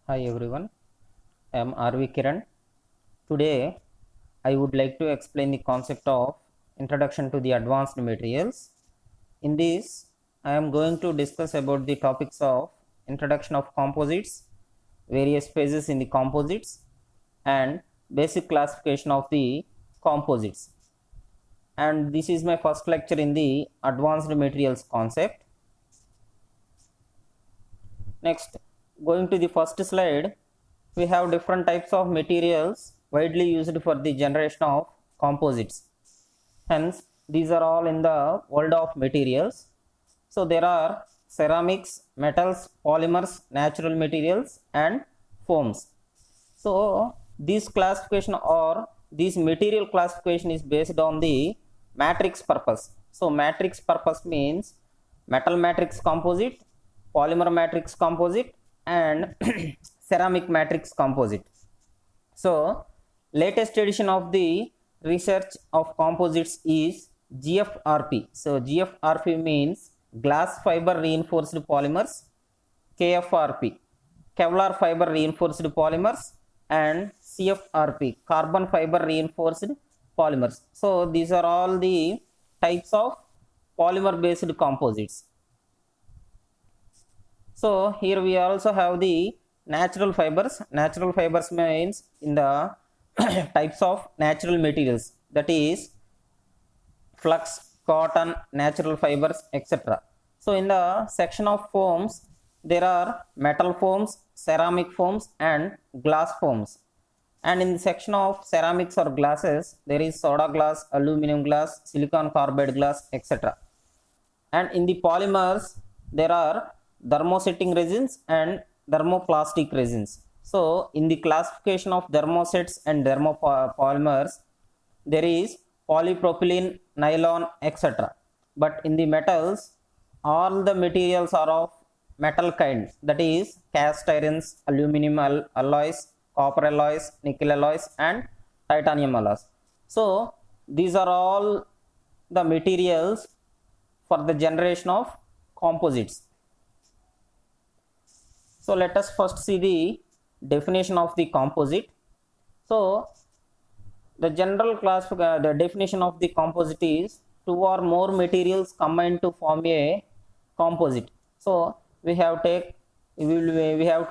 Hi everyone, I am RV Kiran. Today I would like to explain the concept of Introduction to the Advanced Materials. In this, I am going to discuss about the topics of Introduction of Composites, various phases in the composites, and basic classification of the composites. And this is my first lecture in the Advanced Materials concept. Next, going to the first slide, we have different types of materials widely used for the generation of composites. Hence, these are all in the world of materials. So, there are ceramics, metals, polymers, natural materials, and foams. So, this classification or this material classification is based on the matrix purpose. So, matrix purpose means metal matrix composite, polymer matrix composite, and ceramic matrix composite. So, latest edition of the research of composites is GFRP. So, GFRP means glass fiber reinforced polymers, KFRP, Kevlar fiber reinforced polymers, and CFRP, carbon fiber reinforced polymers. So, these are all the types of polymer based composites. So, here we also have the natural fibers. Natural fibers means in the types of natural materials, that is flax, cotton, natural fibers, etc. So, in the section of foams, there are metal foams, ceramic foams, and glass foams. And in the section of ceramics or glasses, there is soda glass, aluminum glass, silicon carbide glass, etc. And in the polymers, there are thermosetting resins and thermoplastic resins. So, in the classification of thermosets and thermopolymers, there is polypropylene, nylon, etc. But in the metals, all the materials are of metal kind, that is cast irons, aluminum alloys, copper alloys, nickel alloys, and titanium alloys. So, these are all the materials for the generation of composites. So, let us first see the definition of the composite. So, the general class, the definition of the composite is two or more materials combined to form a composite. So, we have to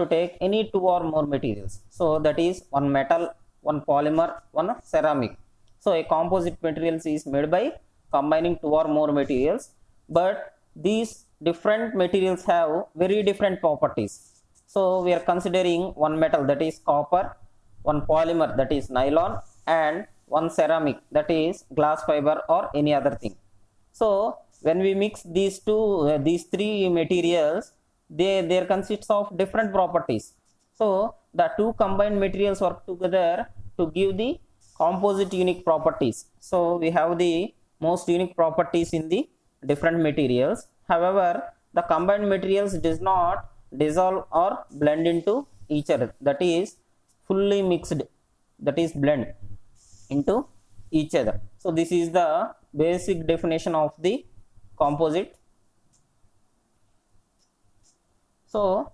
take any two or more materials. So, that is one metal, one polymer, one ceramic. So, a composite materials is made by combining two or more materials, but these different materials have very different properties. So, we are considering one metal, that is copper, one polymer, that is nylon, and one ceramic, that is glass fiber or any other thing. So, when we mix these three materials, they consist of different properties. So, the two combined materials work together to give the composite unique properties. So, we have the most unique properties in the different materials. However, the combined materials does not dissolve or blend into each other, that is fully mixed, that is blend into each other. So, this is the basic definition of the composite. So,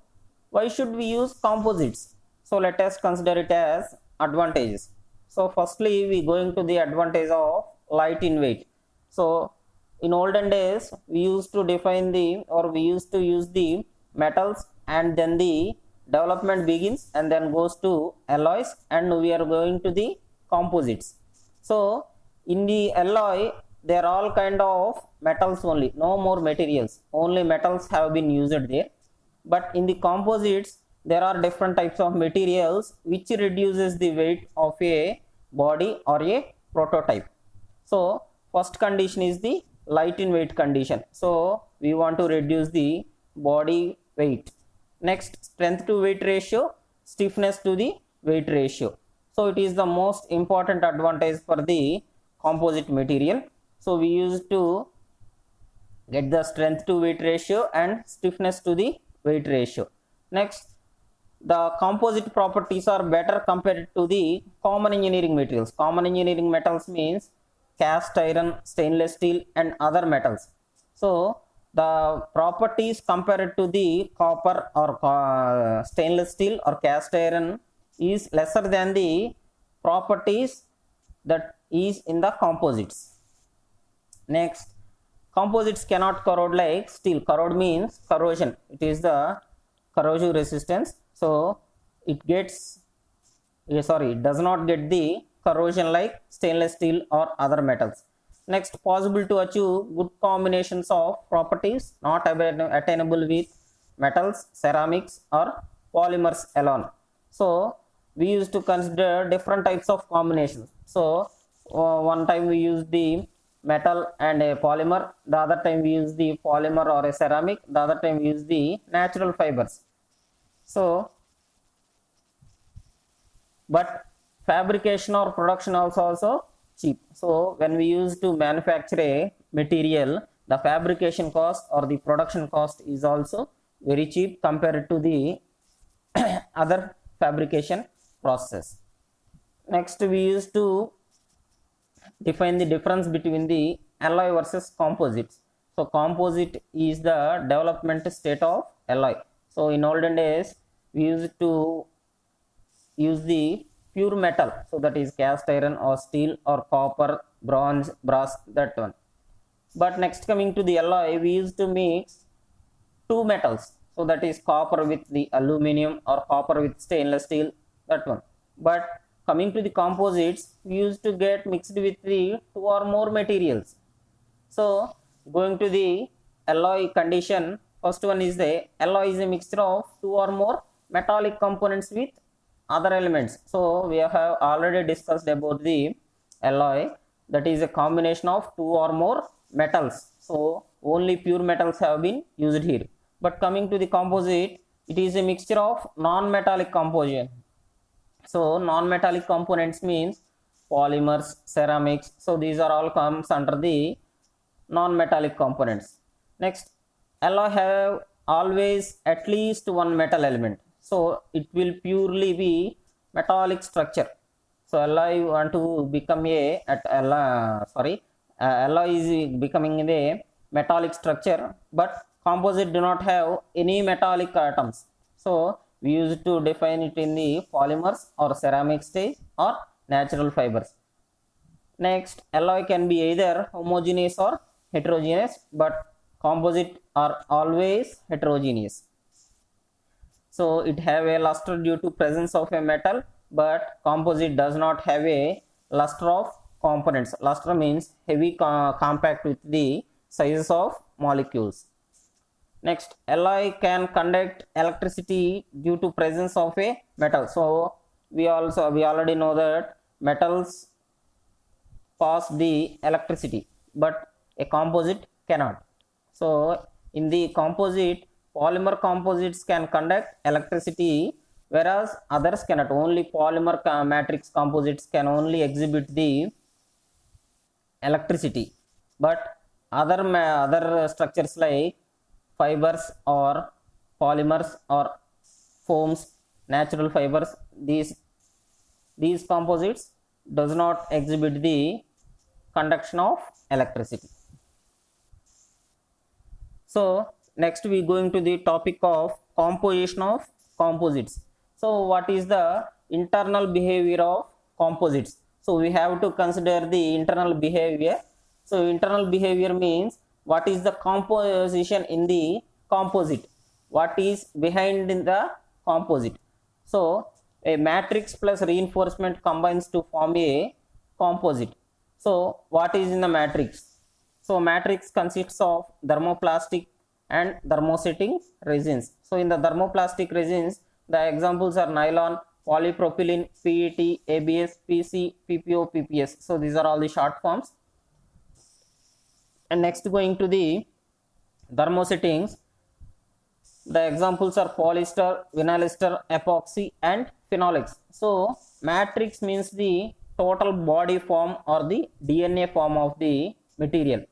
why should we use composites? So, let us consider it as advantages. So, firstly, we going to the advantage of light in weight. So, in olden days, we used to use the metals, and then the development begins and then goes to alloys, and we are going to the composites. So, in the alloy, there are all kind of metals only, no more materials, only metals have been used there. But in the composites, there are different types of materials which reduces the weight of a body or a prototype. So, first condition is the light in weight condition. So, we want to reduce the body weight. Next, strength to weight ratio, stiffness to the weight ratio. So, it is the most important advantage for the composite material. So, we used to get the strength to weight ratio and stiffness to the weight ratio. Next, the composite properties are better compared to the common engineering materials. Common engineering metals means cast iron, stainless steel, and other metals. So, the properties compared to the copper or stainless steel or cast iron is lesser than the properties that is in the composites. Next, composites cannot corrode like steel. Corrode means corrosion. It is the corrosion resistance. So it does not get the corrosion like stainless steel or other metals. Next, possible to achieve good combinations of properties not attainable with metals, ceramics or polymers alone. So we used to consider different types of combinations. So one time we use the metal and a polymer, the other time we use the polymer or a ceramic, the other time we use the natural fibers. So but fabrication or production also cheap. So when we use to manufacture a material, the fabrication cost or the production cost is also very cheap compared to the other fabrication process. Next, we used to define the difference between the alloy versus composites. So composite is the development state of alloy. So in olden days we used to use the pure metal, so that is cast iron or steel or copper, bronze, brass, that one. But next, coming to the alloy, we used to mix two metals, so that is copper with the aluminum or copper with stainless steel, that one. But coming to the composites, we used to get mixed with the two or more materials. So going to the alloy condition, first one is the alloy is a mixture of two or more metallic components with other elements. So we have already discussed about the alloy, that is a combination of two or more metals. So only pure metals have been used here. But coming to the composite, it is a mixture of non-metallic composition. So non-metallic components means polymers, ceramics. So these are all comes under the non-metallic components. Next, alloy have always at least one metal element. So it will purely be metallic structure. So alloy want to become alloy is becoming a metallic structure, but composite do not have any metallic atoms. So we used to define it in the polymers or ceramic stage or natural fibers. Next, alloy can be either homogeneous or heterogeneous, but composite are always heterogeneous. So it have a luster due to presence of a metal, but composite does not have a luster of components. Luster means heavy compact with the sizes of molecules. Next, alloy can conduct electricity due to presence of a metal. So we already know that metals pass the electricity, but a composite cannot. So in the composite, polymer composites can conduct electricity, whereas others cannot. Only polymer matrix composites can only exhibit the electricity, but other structures like fibers or polymers or foams, natural fibers, these composites does not exhibit the conduction of electricity. So next we going to the topic of composition of composites. So what is the internal behavior of composites? So we have to consider the internal behavior. So internal behavior means what is the composition in the composite, what is behind in the composite. So a matrix plus reinforcement combines to form a composite. So what is in the matrix? So matrix consists of thermoplastic and thermosetting resins. So in the thermoplastic resins, the examples are nylon, polypropylene, PET, ABS, PC, PPO, PPS. So these are all the short forms. And next, going to the thermosettings, the examples are polyester, vinyl ester, epoxy and phenolics. So matrix means the total body form or the DNA form of the material,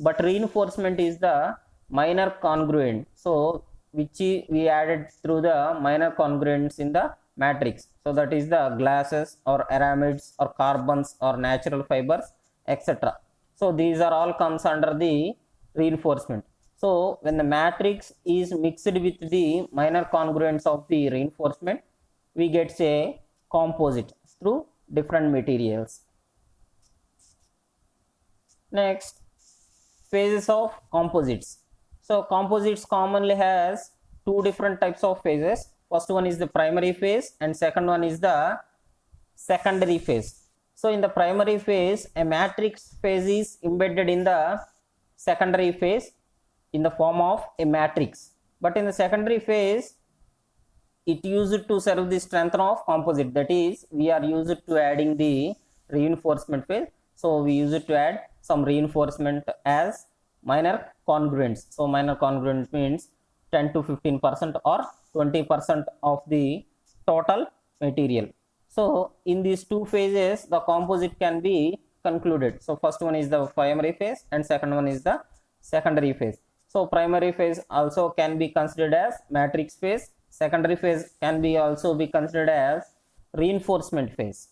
but reinforcement is the minor congruent, so which we added through the minor congruents in the matrix. So that is the glasses or aramids or carbons or natural fibers, etc. So these are all comes under the reinforcement. So when the matrix is mixed with the minor congruents of the reinforcement, we get a composite through different materials. Next, phases of composites. So composites commonly has two different types of phases. First one is the primary phase and second one is the secondary phase. So in the primary phase, a matrix phase is embedded in the secondary phase in the form of a matrix. But in the secondary phase, it used to serve the strength of composite. That is, we are used to adding the reinforcement phase. So we use it to add some reinforcement as minor congruents. So minor congruent means 10 to 15% or 20% of the total material. So in these two phases, the composite can be concluded. So first one is the primary phase and second one is the secondary phase. So primary phase also can be considered as matrix phase. Secondary phase can be also be considered as reinforcement phase.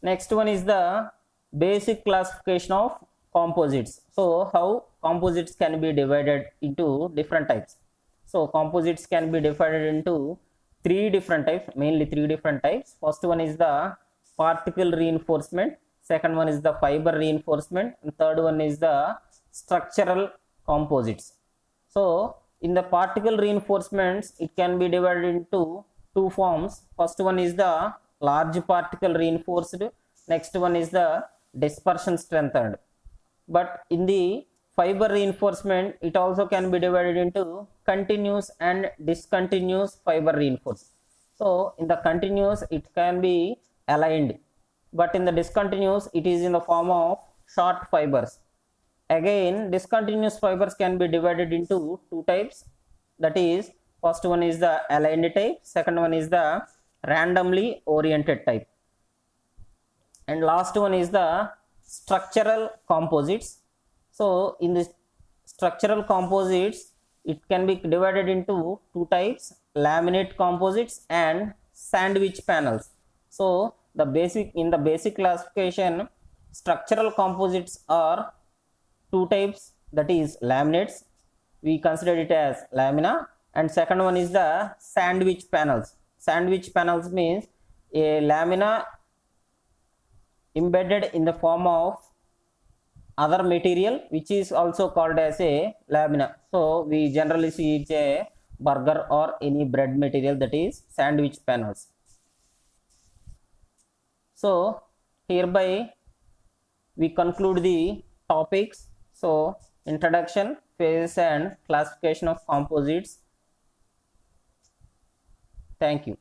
Next one is the basic classification of composites. So how composites can be divided into different types. So composites can be divided into three different types, mainly three different types. First one is the particle reinforcement, second one is the fiber reinforcement, and third one is the structural composites. So in the particle reinforcements, it can be divided into two forms. First one is the large particle reinforced, next one is the dispersion strengthened. But in the fiber reinforcement, it also can be divided into continuous and discontinuous fiber reinforcement. So in the continuous, it can be aligned, but in the discontinuous, it is in the form of short fibers. Again, discontinuous fibers can be divided into two types. That is, first one is the aligned type, second one is the randomly oriented type, and last one is the structural composites. So in this structural composites, it can be divided into two types, laminate composites and sandwich panels. So the basic classification, structural composites are two types, that is laminates, we consider it as lamina, and second one is the sandwich panels. Sandwich panels means a lamina embedded in the form of other material which is also called as a lamina. So we generally see it a burger or any bread material, that is sandwich panels. So hereby we conclude the topics. So introduction, phases and classification of composites. Thank you.